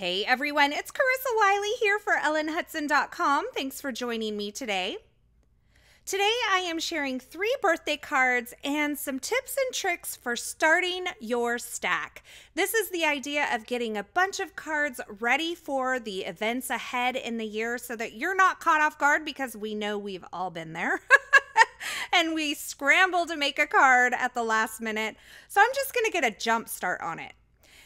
Hey everyone, it's Carissa Wiley here for ellenhudson.com. Thanks for joining me today. Today I am sharing 3 birthday cards and some tips and tricks for starting your stack. This is the idea of getting a bunch of cards ready for the events ahead in the year so that you're not caught off guard, because we know we've all been there. And we scramble to make a card at the last minute. So I'm just going to get a jump start on it.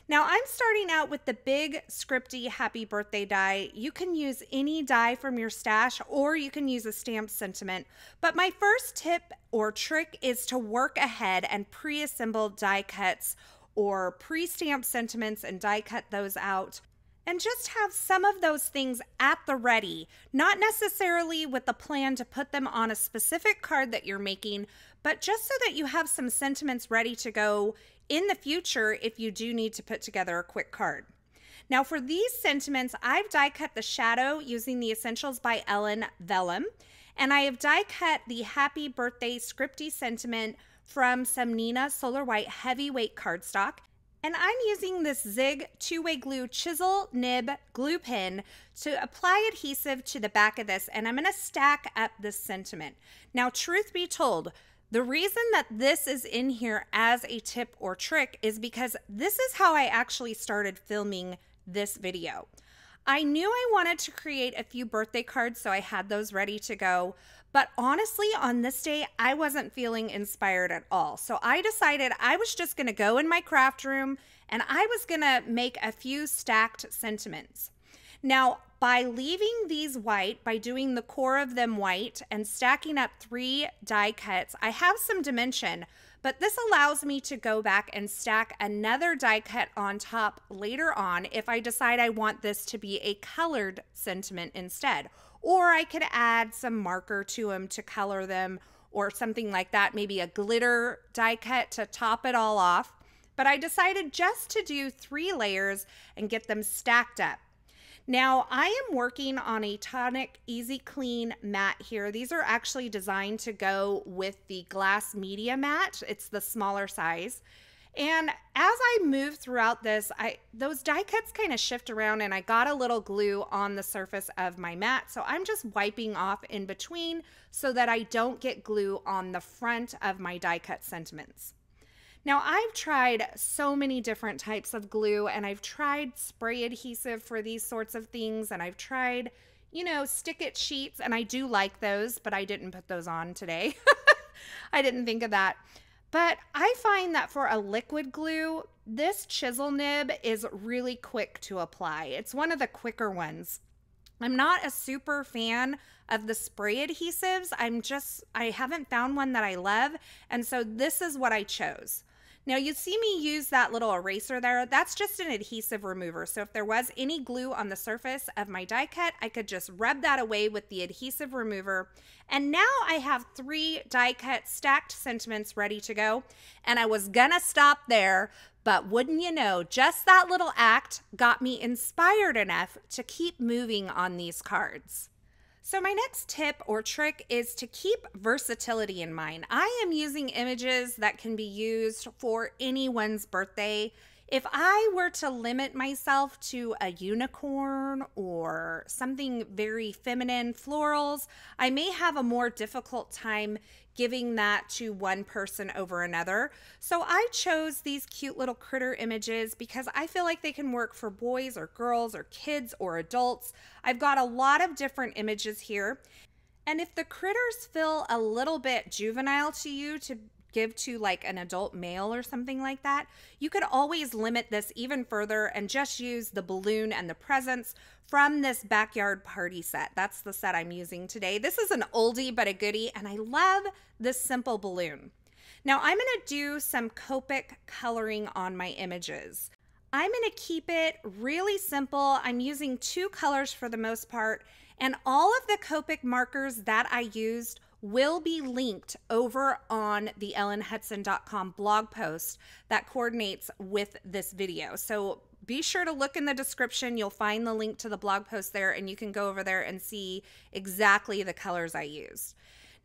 Now I'm starting out with the big scripty happy birthday die. You can use any die from your stash, or you can use a stamped sentiment. But my first tip or trick is to work ahead and pre-assemble die cuts or pre-stamped sentiments and die cut those out. And just have some of those things at the ready, not necessarily with the plan to put them on a specific card that you're making, but just so that you have some sentiments ready to go in the future if you do need to put together a quick card. Now for these sentiments, I've die cut the shadow using the Essentials by Ellen vellum, and I have die cut the happy birthday scripty sentiment from some Nina Solar White heavyweight cardstock. And I'm using this Zig 2-way glue chisel nib glue pen to apply adhesive to the back of this, and I'm going to stack up this sentiment. Now, truth be told, the reason that this is in here as a tip or trick is because this is how I actually started filming this video. I knew I wanted to create a few birthday cards, so I had those ready to go. But honestly, on this day, I wasn't feeling inspired at all. So I decided I was just going to go in my craft room and I was going to make a few stacked sentiments. Now, by leaving these white, by doing the core of them white and stacking up 3 die cuts, I have some dimension, but this allows me to go back and stack another die cut on top later on if I decide I want this to be a colored sentiment instead. Or I could add some marker to them to color them or something like that, maybe a glitter die cut to top it all off. But I decided just to do 3 layers and get them stacked up. Now I am working on a Tonic Easy Clean mat here. These are actually designed to go with the glass media mat. It's the smaller size. And as I move throughout this, those die cuts kind of shift around and I got a little glue on the surface of my mat. So I'm just wiping off in between so that I don't get glue on the front of my die cut sentiments. Now I've tried so many different types of glue, and I've tried spray adhesive for these sorts of things, and I've tried, stick-it sheets, and I do like those, but I didn't put those on today. I didn't think of that. But I find that for a liquid glue, this chisel nib is really quick to apply. It's one of the quicker ones. I'm not a super fan of the spray adhesives. I haven't found one that I love, and so this is what I chose. Now you see me use that little eraser there. That's just an adhesive remover. So if there was any glue on the surface of my die cut, I could just rub that away with the adhesive remover. And now I have 3 die cut stacked sentiments ready to go. And I was gonna stop there, but wouldn't you know, just that little act got me inspired enough to keep moving on these cards. So my next tip or trick is to keep versatility in mind. I am using images that can be used for anyone's birthday. If I were to limit myself to a unicorn or something very feminine, florals, I may have a more difficult time giving that to one person over another. So I chose these cute little critter images because I feel like they can work for boys or girls or kids or adults. I've got a lot of different images here. And if the critters feel a little bit juvenile to you to give to like an adult male or something like that, you could always limit this even further and just use the balloon and the presents from this backyard party set. That's the set I'm using today. This is an oldie but a goodie, and I love this simple balloon. Now I'm going to do some Copic coloring on my images. I'm going to keep it really simple. I'm using 2 colors for the most part, and all of the Copic markers that I used will be linked over on the ellenhudson.com blog post that coordinates with this video. So be sure to look in the description. You'll find the link to the blog post there, and you can go over there and see exactly the colors I used.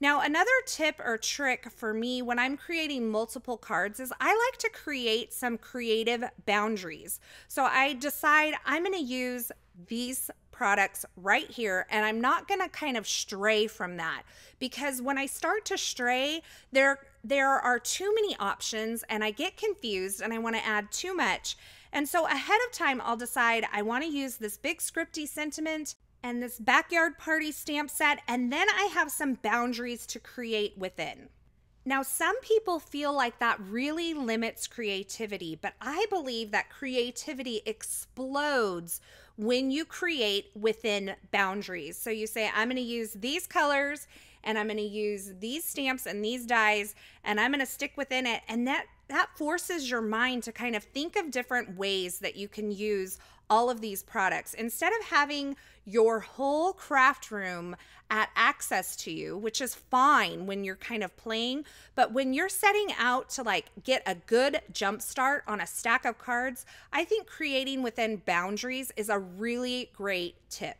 Now, another tip or trick for me when I'm creating multiple cards is I like to create some creative boundaries. So I decide I'm going to use these products right here, and I'm not going to kind of stray from that, because when I start to stray, there are too many options and I get confused and I want to add too much. And so ahead of time, I'll decide I want to use this big scripty sentiment and this backyard party stamp set, and then I have some boundaries to create within. Now, some people feel like that really limits creativity, but I believe that creativity explodes when you create within boundaries. So you say, I'm going to use these colors and I'm going to use these stamps and these dies, and I'm going to stick within it. And that forces your mind to kind of think of different ways that you can use all of these products. Instead of having your whole craft room at access to you, which is fine when you're kind of playing, but when you're setting out to like get a good jump start on a stack of cards, I think creating within boundaries is a really great tip.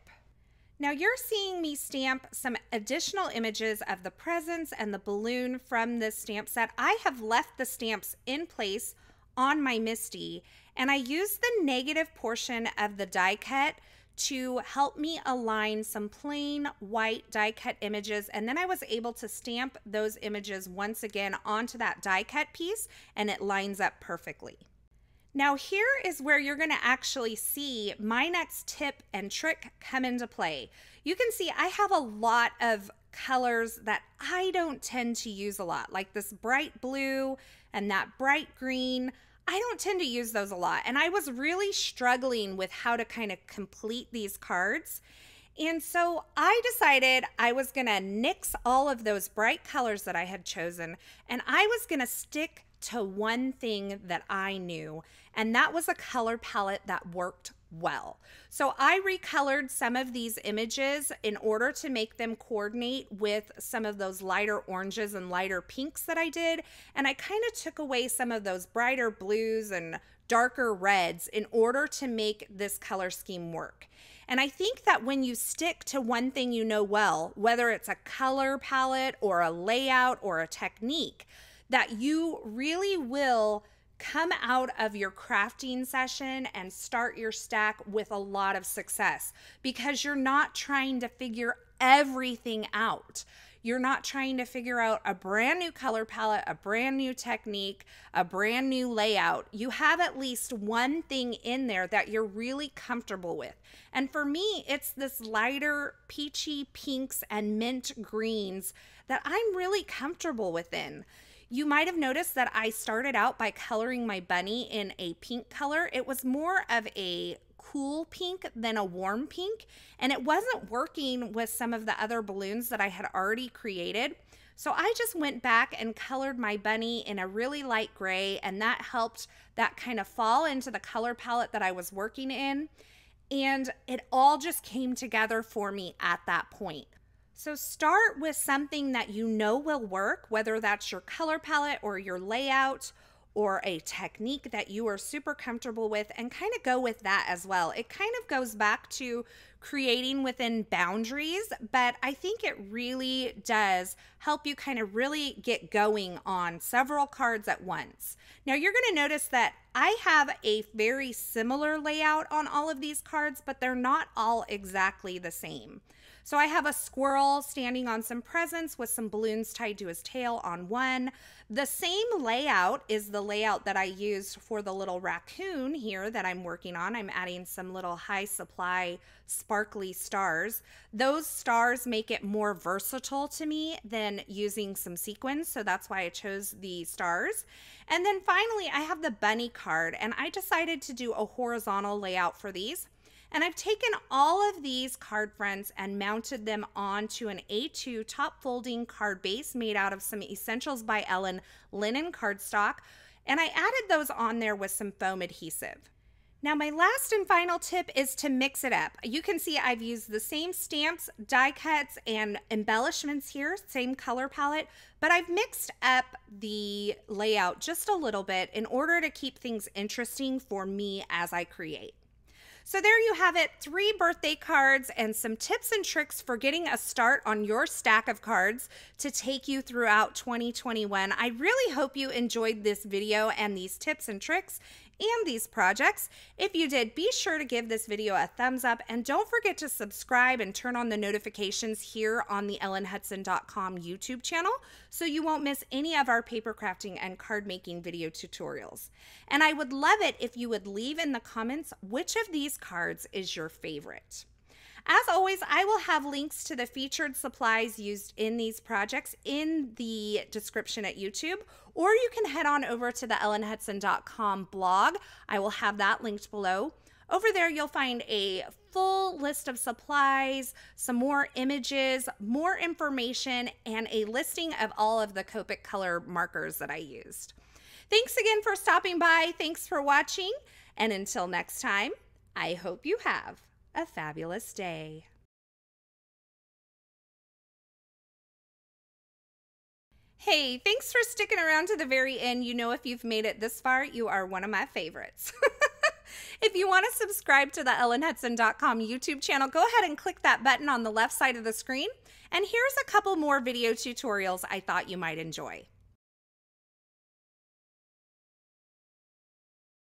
Now you're seeing me stamp some additional images of the presents and the balloon from this stamp set. I have left the stamps in place on my MISTI, and I used the negative portion of the die cut to help me align some plain white die cut images, and then I was able to stamp those images once again onto that die cut piece, and it lines up perfectly. Now here is where you're going to actually see my next tip and trick come into play. You can see I have a lot of colors that I don't tend to use a lot, like this bright blue and that bright green. I don't tend to use those a lot, and I was really struggling with how to kind of complete these cards. And so I decided I was going to nix all of those bright colors that I had chosen, and I was going to stick to one thing that I knew, and that was a color palette that worked well. So I recolored some of these images in order to make them coordinate with some of those lighter oranges and lighter pinks that I did, and I kind of took away some of those brighter blues and darker reds in order to make this color scheme work. And I think that when you stick to one thing you know well, whether it's a color palette or a layout or a technique, that you really will come out of your crafting session and start your stack with a lot of success, because you're not trying to figure everything out. You're not trying to figure out a brand new color palette, a brand new technique, a brand new layout. You have at least one thing in there that you're really comfortable with. And for me, it's this lighter peachy pinks and mint greens that I'm really comfortable within. You might have noticed that I started out by coloring my bunny in a pink color. It was more of a cool pink than a warm pink, and it wasn't working with some of the other balloons that I had already created. So I just went back and colored my bunny in a really light gray, and that helped that kind of fall into the color palette that I was working in. And it all just came together for me at that point. So start with something that you know will work, whether that's your color palette or your layout or a technique that you are super comfortable with, and kind of go with that as well. It kind of goes back to creating within boundaries, but I think it really does help you kind of really get going on several cards at once. Now you're going to notice that I have a very similar layout on all of these cards, but they're not all exactly the same. So I have a squirrel standing on some presents with some balloons tied to his tail on one. The same layout is the layout that I used for the little raccoon here that I'm working on. I'm adding some little high supply sparkly stars. Those stars make it more versatile to me than using some sequins, so that's why I chose the stars. And then finally, I have the bunny card, and I decided to do a horizontal layout for these. And I've taken all of these card fronts and mounted them onto an A2 top folding card base made out of some Essentials by Ellen linen cardstock, and I added those on there with some foam adhesive. Now my last and final tip is to mix it up. You can see I've used the same stamps, die cuts, and embellishments here, same color palette, but I've mixed up the layout just a little bit in order to keep things interesting for me as I create. So there you have it, 3 birthday cards and some tips and tricks for getting a start on your stack of cards to take you throughout 2021. I really hope you enjoyed this video and these tips and tricks and these projects. If you did, be sure to give this video a thumbs up and don't forget to subscribe and turn on the notifications here on the ellenhudson.com YouTube channel so you won't miss any of our paper crafting and card making video tutorials. And I would love it if you would leave in the comments which of these cards is your favorite. As always, I will have links to the featured supplies used in these projects in the description at YouTube, or you can head on over to the ellenhudson.com blog. I will have that linked below. Over there, you'll find a full list of supplies, some more images, more information, and a listing of all of the Copic color markers that I used. Thanks again for stopping by. Thanks for watching. And until next time, I hope you have a fabulous day. Hey, thanks for sticking around to the very end. You know, if you've made it this far, you are one of my favorites. If you want to subscribe to the ellenhudson.com YouTube channel, go ahead and click that button on the left side of the screen. And here's a couple more video tutorials I thought you might enjoy.